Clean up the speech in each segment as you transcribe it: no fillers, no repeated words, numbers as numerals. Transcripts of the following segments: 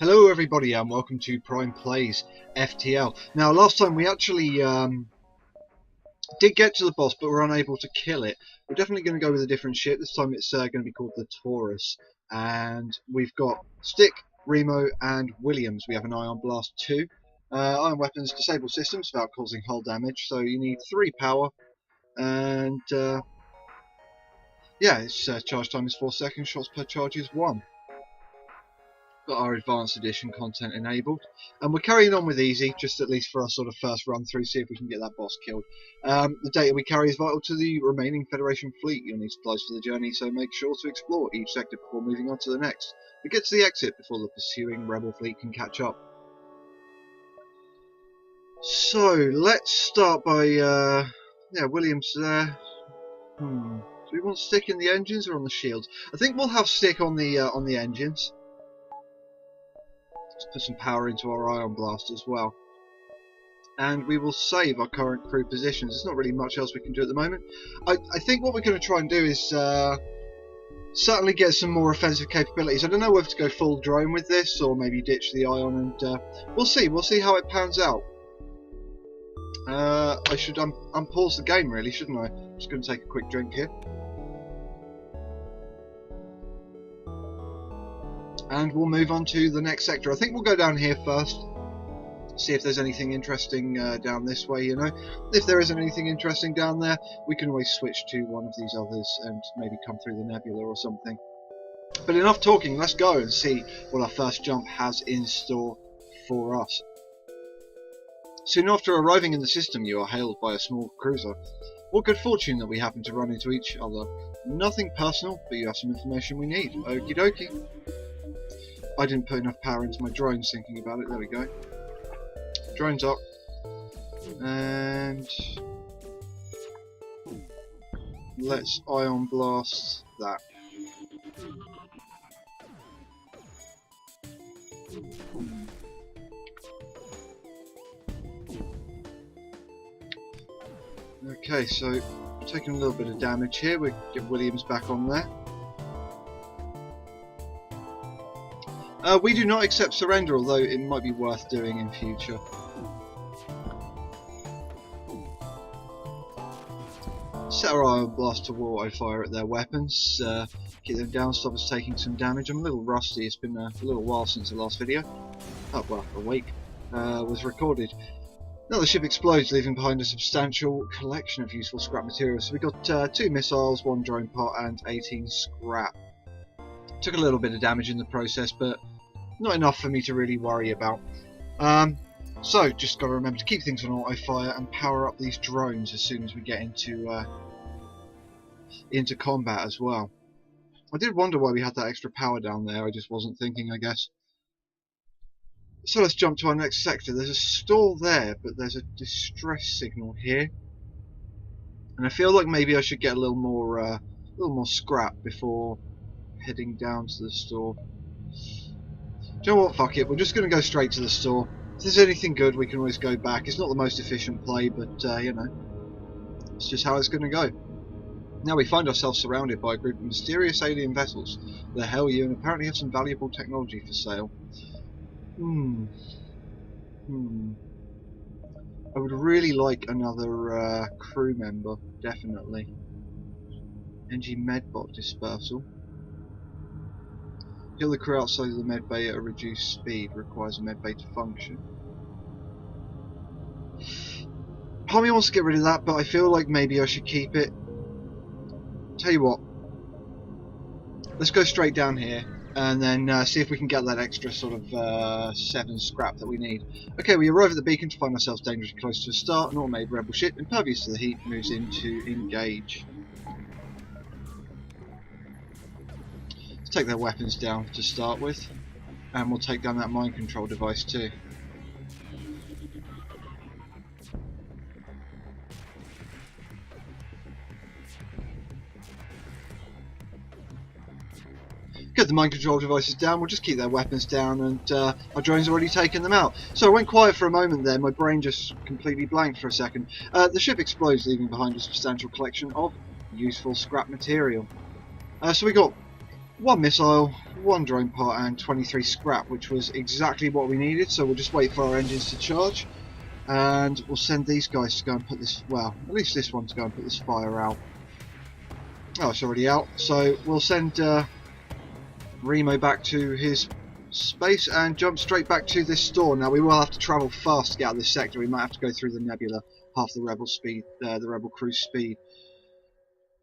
Hello everybody and welcome to PrimePlays FTL. Now last time we actually did get to the boss but were unable to kill it. We're definitely going to go with a different ship. This time it's going to be called the Taurus. And we've got Stick, Remo and Williams. We have an Ion Blast 2. Ion weapons disable systems without causing hull damage. So you need 3 power. And yeah, its charge time is 4 seconds, shots per charge is 1. Got our advanced edition content enabled, and we're carrying on with easy, just at least for our sort of first run through, see if we can get that boss killed. The data we carry is vital to the remaining Federation fleet. You'll need supplies for the journey, so make sure to explore each sector before moving on to the next. But get to the exit before the pursuing rebel fleet can catch up. So let's start by yeah, Williams there. Do we want Stick in the engines or on the shields? I think we'll have Stick on the engines. Let's put some power into our Ion Blast as well. And we will save our current crew positions. There's not really much else we can do at the moment. I think what we're going to try and do is certainly get some more offensive capabilities. I don't know whether to go full drone with this or maybe ditch the Ion, and we'll see. We'll see how it pans out. I should unpause the game really, shouldn't I? I'm just going to take a quick drink here. And we'll move on to the next sector. I think we'll go down here first, see if there's anything interesting down this way, you know. If there isn't anything interesting down there, we can always switch to one of these others and maybe come through the nebula or something. But enough talking, let's go and see what our first jump has in store for us. Soon after arriving in the system, you are hailed by a small cruiser. What good fortune that we happen to run into each other. Nothing personal, but you have some information we need. Okie dokie. I didn't put enough power into my drones thinking about it. There we go. Drones up. And let's Ion Blast that. Okay, so we're taking a little bit of damage here. We'll get Williams back on there. We do not accept surrender, although it might be worth doing in future. Set our Ion Blast to auto-fire at their weapons, keep them down, stop us taking some damage. I'm a little rusty, it's been a little while since the last video. Oh, well, a week was recorded. Now the ship explodes, leaving behind a substantial collection of useful scrap materials. So we got 2 missiles, 1 drone part, and 18 scrap. Took a little bit of damage in the process, but not enough for me to really worry about. So just got to remember to keep things on auto fire and power up these drones as soon as we get into combat as well. I did wonder why we had that extra power down there. I just wasn't thinking, I guess. So let's jump to our next sector. There's a stall there, but there's a distress signal here, and I feel like maybe I should get a little more scrap before heading down to the store. Do you know what, fuck it, we're just going to go straight to the store. If there's anything good, we can always go back. It's not the most efficient play, but you know, it's just how it's going to go. Now we find ourselves surrounded by a group of mysterious alien vessels. The hell you, and apparently have some valuable technology for sale. I would really like another crew member, definitely. NG Medbot dispersal. Kill the crew outside of the medbay at a reduced speed. Requires a medbay to function. Part of me wants to get rid of that, but I feel like maybe I should keep it. Tell you what. Let's go straight down here and then see if we can get that extra sort of 7 scrap that we need. Okay, we arrive at the beacon to find ourselves dangerously close to a star. An automated rebel ship, impervious to the heat, moves in to engage. Take their weapons down to start with, and we'll take down that mind control device too. Get the mind control devices down, we'll just keep their weapons down, and our drone's already taken them out. So I went quiet for a moment there, my brain just completely blanked for a second. The ship explodes, leaving behind a substantial collection of useful scrap material. So we got 1 missile, 1 drone part, and 23 scrap, which was exactly what we needed. So we'll just wait for our engines to charge, and we'll send these guys to go and put this, well, at least this one to go and put this fire out. Oh, it's already out. So we'll send Remo back to his space and jump straight back to this store. Now we will have to travel fast to get out of this sector. We might have to go through the nebula, half the rebel speed, the rebel cruise speed.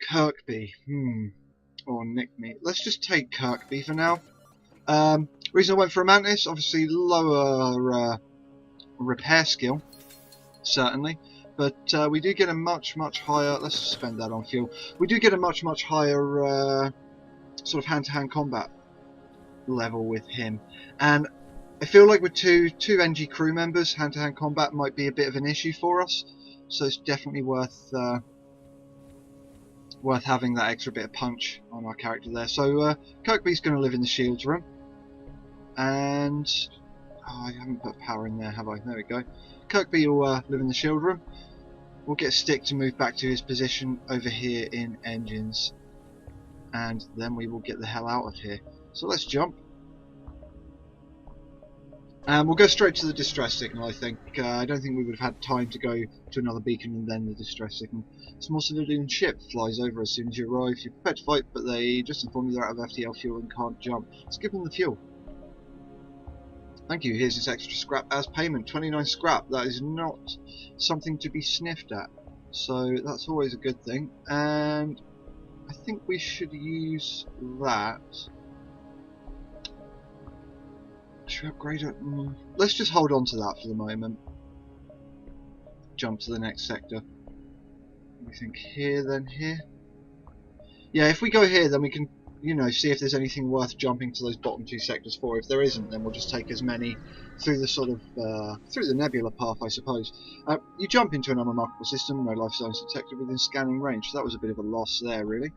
Kirkby, or Nickme. Let's just take Kirkby for now. Reason I went for a Mantis, obviously lower repair skill, certainly, but we do get a much higher. Let's spend that on fuel. We do get a much higher sort of hand-to-hand combat level with him, and I feel like with two NG crew members, hand-to-hand combat might be a bit of an issue for us. So it's definitely worth having that extra bit of punch on our character there. So Kirkby's going to live in the shields room, and I haven't put power in there, have I? There we go. Kirkby will live in the shield room. We'll get Stick to move back to his position over here in engines, and then we will get the hell out of here. So let's jump. And we'll go straight to the distress signal, I think. I don't think we would have had time to go to another beacon and then the distress signal. A small civilian ship flies over as soon as you arrive. You're prepared to fight, but they just inform you they're out of FTL fuel and can't jump. Let's give them the fuel. Thank you, here's this extra scrap as payment. 29 scrap, that is not something to be sniffed at. So that's always a good thing. And I think we should use that. Should we upgrade it? Let's just hold on to that for the moment. Jump to the next sector. We think here, then here. Yeah, if we go here, then we can, you know, see if there's anything worth jumping to those bottom 2 sectors for. If there isn't, then we'll just take as many through the sort of through the nebula path, I suppose. You jump into an unremarkable system, no life zones detected within scanning range. So that was a bit of a loss there, really.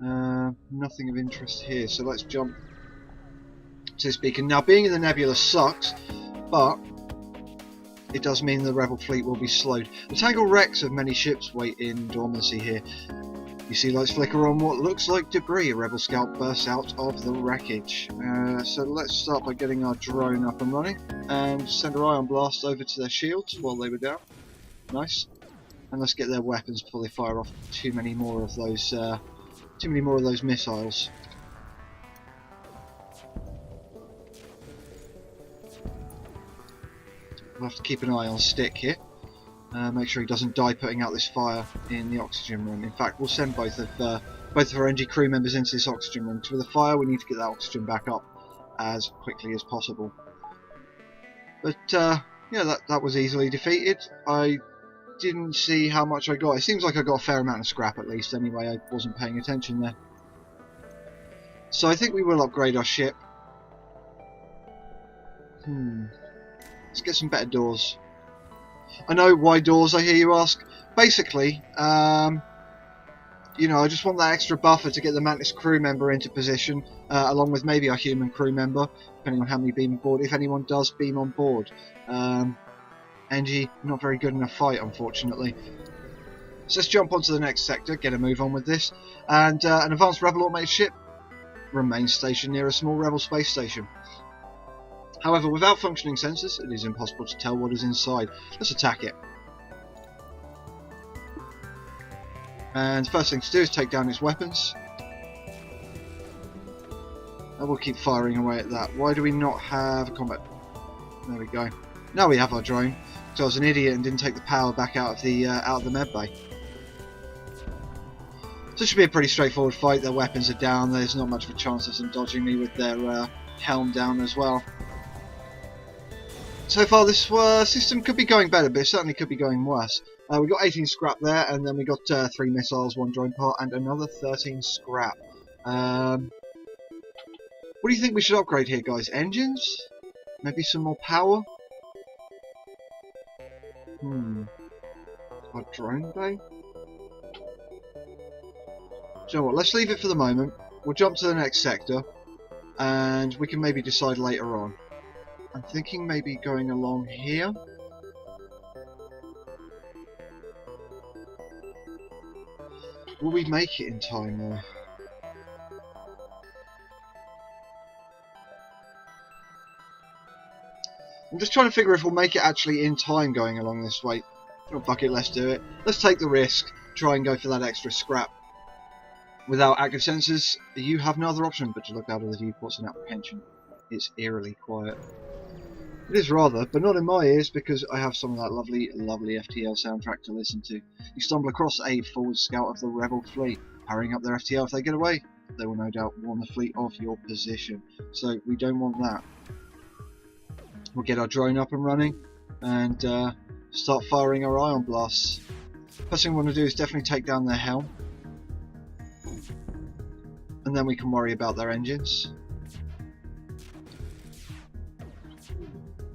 Nothing of interest here, so let's jump to this beacon. Now, being in the nebula sucks, but it does mean the rebel fleet will be slowed. The tangled wrecks of many ships wait in dormancy here. You see lights flicker on what looks like debris. A rebel scout bursts out of the wreckage. So let's start by getting our drone up and running and send our ion blast over to their shields while they were down. Nice. And let's get their weapons before they fire off too many more of those missiles. We'll have to keep an eye on Stick here. Make sure he doesn't die putting out this fire in the oxygen room. In fact, we'll send both of our NG crew members into this oxygen room. With a fire, we need to get that oxygen back up as quickly as possible. But yeah, that was easily defeated. I didn't see how much I got. It seems like I got a fair amount of scrap at least. Anyway, I wasn't paying attention there. So I think we will upgrade our ship. Let's get some better doors. I know, why doors, I hear you ask. Basically, you know, I just want that extra buffer to get the Mantis crew member into position, along with maybe a human crew member, depending on how many beam on board, if anyone does beam on board. NG, not very good in a fight, unfortunately. So let's jump onto the next sector, get a move on with this. And an advanced rebel automated ship remains stationed near a small rebel space station. However, without functioning sensors, it is impossible to tell what is inside. Let's attack it. And the first thing to do is take down its weapons. And we'll keep firing away at that. Why do we not have a combat? There we go. Now we have our drone. So I was an idiot and didn't take the power back out of the med bay. So it should be a pretty straightforward fight. Their weapons are down. There's not much of a chance of them dodging me with their helm down as well. So far this system could be going better, but it certainly could be going worse. We got 18 scrap there, and then we got 3 missiles, 1 drone part, and another 13 scrap. What do you think we should upgrade here, guys? Engines? Maybe some more power? Our drone bay? So what, let's leave it for the moment. We'll jump to the next sector, and we can maybe decide later on. I'm thinking maybe going along here. Will we make it in time though? I'm just trying to figure if we'll make it actually in time going along this way. Oh, fuck it, let's do it. Let's take the risk. Try and go for that extra scrap. Without active sensors, you have no other option but to look out of the viewports in apprehension. It's eerily quiet. It is rather, but not in my ears because I have some of that lovely, lovely FTL soundtrack to listen to. You stumble across a forward scout of the rebel fleet, hurrying up their FTL. If they get away, they will no doubt warn the fleet of your position. So we don't want that. We'll get our drone up and running and start firing our ion blasts. First thing we want to do is definitely take down their helm, and then we can worry about their engines.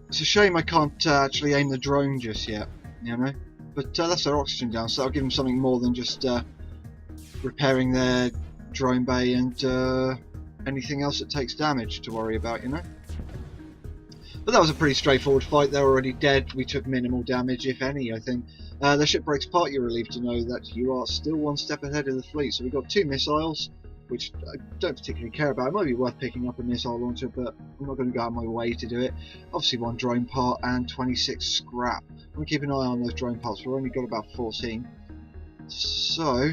It's a shame I can't actually aim the drone just yet, you know, but that's their oxygen down, so that'll give them something more than just repairing their drone bay and anything else that takes damage to worry about, you know. But that was a pretty straightforward fight. They're already dead. We took minimal damage, if any, I think. The ship breaks apart. You're relieved to know that you are still one step ahead of the fleet. So we've got 2 missiles, which I don't particularly care about. It might be worth picking up a missile launcher, but I'm not going to go out of my way to do it. Obviously 1 drone part and 26 scrap. I'm going to keep an eye on those drone parts. We've only got about 14. So,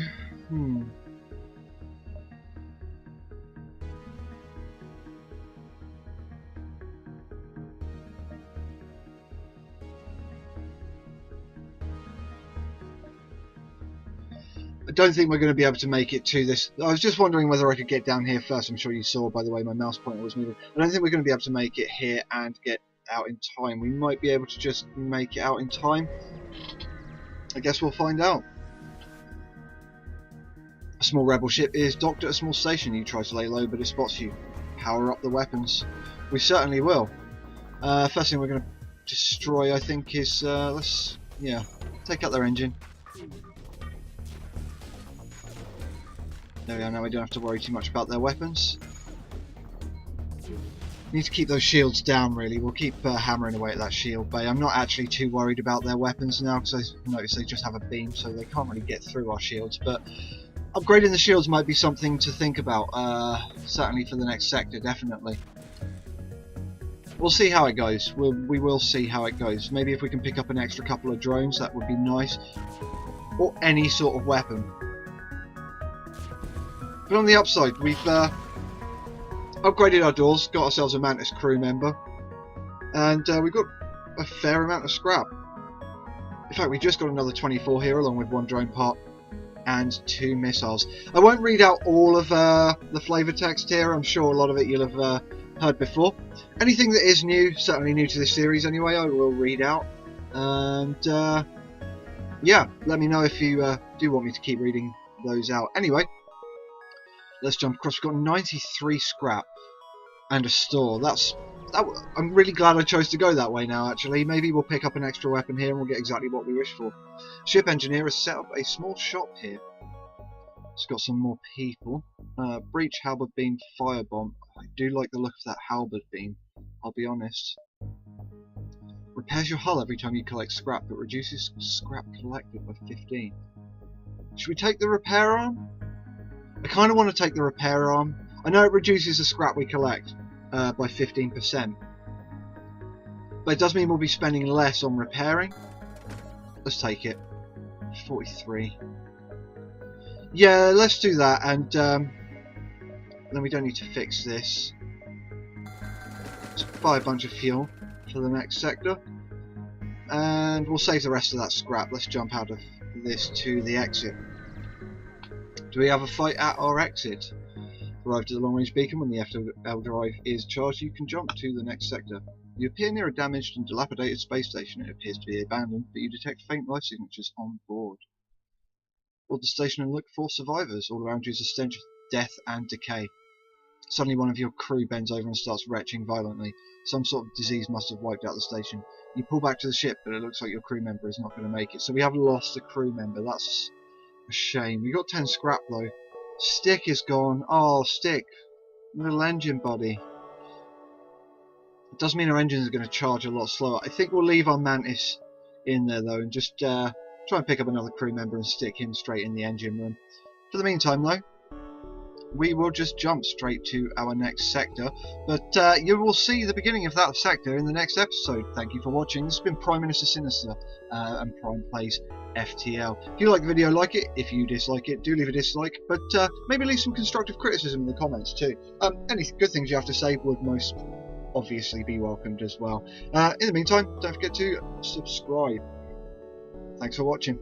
I don't think we're going to be able to make it to this. I was just wondering whether I could get down here first. I'm sure you saw by the way my mouse pointer was moving. I don't think we're going to be able to make it here and get out in time. We might be able to just make it out in time. I guess we'll find out. A small rebel ship is docked at a small station. You try to lay low, but it spots you. Power up the weapons. We certainly will. First thing we're going to destroy, I think, is let's take out their engine. There we are. Now we don't have to worry too much about their weapons. We need to keep those shields down, really. We'll keep hammering away at that shield bay. I'm not actually too worried about their weapons now because I notice they just have a beam, so they can't really get through our shields. But upgrading the shields might be something to think about. Certainly for the next sector, definitely. We'll see how it goes. We will see how it goes. Maybe if we can pick up an extra couple of drones, that would be nice. Or any sort of weapon. But on the upside, we've upgraded our doors, got ourselves a Mantis crew member, and we've got a fair amount of scrap. In fact, we just got another 24 here, along with 1 drone part and 2 missiles. I won't read out all of the flavour text here. I'm sure a lot of it you'll have heard before. Anything that is new, certainly new to this series anyway, I will read out. And yeah, let me know if you do want me to keep reading those out. Anyway, let's jump across. We've got 93 scrap and a store. I'm really glad I chose to go that way now, actually. Maybe we'll pick up an extra weapon here and we'll get exactly what we wish for. Ship engineer has set up a small shop here. It's got some more people. Breach, halberd beam, firebomb. I do like the look of that halberd beam, I'll be honest. Repairs your hull every time you collect scrap, but reduces scrap collected by 15. Should we take the repair arm? I kind of want to take the repair arm. I know it reduces the scrap we collect by 15%, but it does mean we'll be spending less on repairing. Let's take it. 43. Yeah, let's do that, and then we don't need to fix this. Let's buy a bunch of fuel for the next sector, and we'll save the rest of that scrap. Let's jump out of this to the exit. Do we have a fight at our exit? Arrived at the long-range beacon. When the FTL drive is charged, you can jump to the next sector. You appear near a damaged and dilapidated space station. It appears to be abandoned, but you detect faint life signatures on board. Board the station and look for survivors. All around you is a stench of death and decay. Suddenly one of your crew bends over and starts retching violently. Some sort of disease must have wiped out the station. You pull back to the ship, but it looks like your crew member is not going to make it. So we have lost a crew member. That's a shame. We got 10 scrap though. Stick is gone. Oh, Stick. Little engine body. It does mean our engines are going to charge a lot slower. I think we'll leave our Mantis in there though and just try and pick up another crew member and stick him straight in the engine room. For the meantime though, we will just jump straight to our next sector. But you will see the beginning of that sector in the next episode. Thank you for watching. This has been Prime Minister Sinister and PrimePlays FTL. If you like the video, like it. If you dislike it, do leave a dislike. But maybe leave some constructive criticism in the comments too. Any good things you have to say would most obviously be welcomed as well. In the meantime, don't forget to subscribe. Thanks for watching.